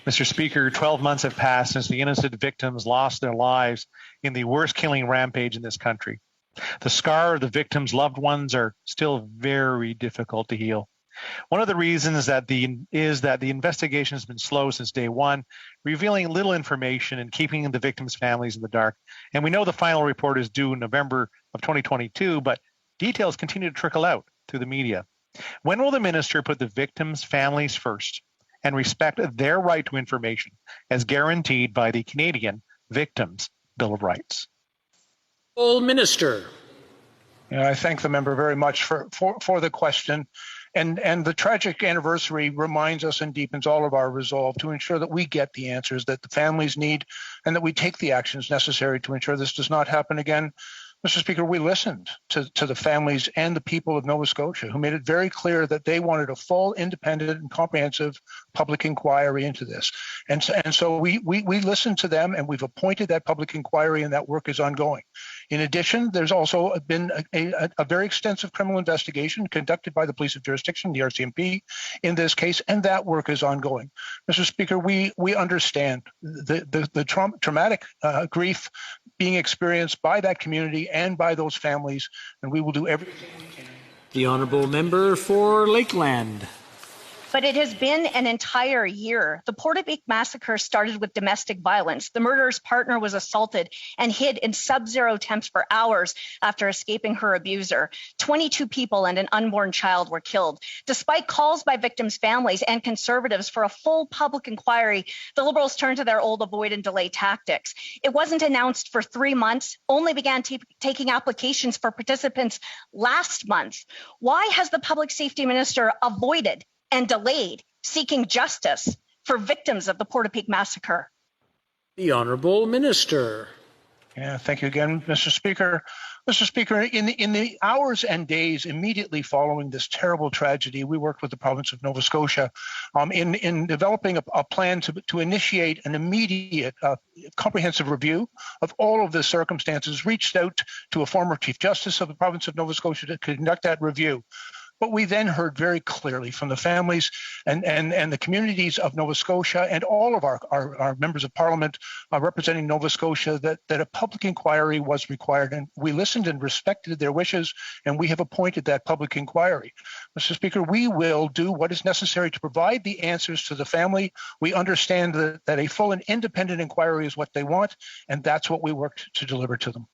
Mr. Speaker, 12 months have passed since the innocent victims lost their lives in the worst killing rampage in this country. The scar of the victims' loved ones are still very difficult to heal. One of the reasons is that the investigation has been slow since day one, revealing little information and keeping the victims' families in the dark. And we know the final report is due in November of 2022, but details continue to trickle out through the media. When will the minister put the victims' families first and respect their right to information as guaranteed by the Canadian Victims' Bill of Rights? Minister. I thank the member very much for the question. And the tragic anniversary reminds us and deepens all of our resolve to ensure that we get the answers that the families need and that we take the actions necessary to ensure this does not happen again. Mr. Speaker, we listened to the families and the people of Nova Scotia who made it very clear that they wanted a full, independent, and comprehensive public inquiry into this. And so we listened to them, and we've appointed that public inquiry, and that work is ongoing. In addition, there's also been a very extensive criminal investigation conducted by the Police of Jurisdiction, the RCMP, in this case, and that work is ongoing. Mr. Speaker, we understand the traumatic grief being experienced by that community and by those families, and we will do everything we can. The honourable member for Lakeland. But it has been an entire year. The Portapique massacre started with domestic violence. The murderer's partner was assaulted and hid in sub-zero temps for hours after escaping her abuser. 22 people and an unborn child were killed. Despite calls by victims' families and Conservatives for a full public inquiry, the Liberals turned to their old avoid and delay tactics. It wasn't announced for 3 months, only began taking applications for participants last month. Why has the Public Safety Minister avoided and delayed seeking justice for victims of the Portapique massacre? The honourable minister. Yeah, thank you again, Mr. Speaker. Mr. Speaker, in the hours and days immediately following this terrible tragedy, we worked with the province of Nova Scotia in developing a plan to initiate an immediate comprehensive review of all of the circumstances, reached out to a former Chief Justice of the province of Nova Scotia to conduct that review. But we then heard very clearly from the families and the communities of Nova Scotia and all of our members of parliament representing Nova Scotia that a public inquiry was required. And we listened and respected their wishes, and we have appointed that public inquiry. Mr. Speaker, we will do what is necessary to provide the answers to the family. We understand that a full and independent inquiry is what they want, and that's what we worked to deliver to them.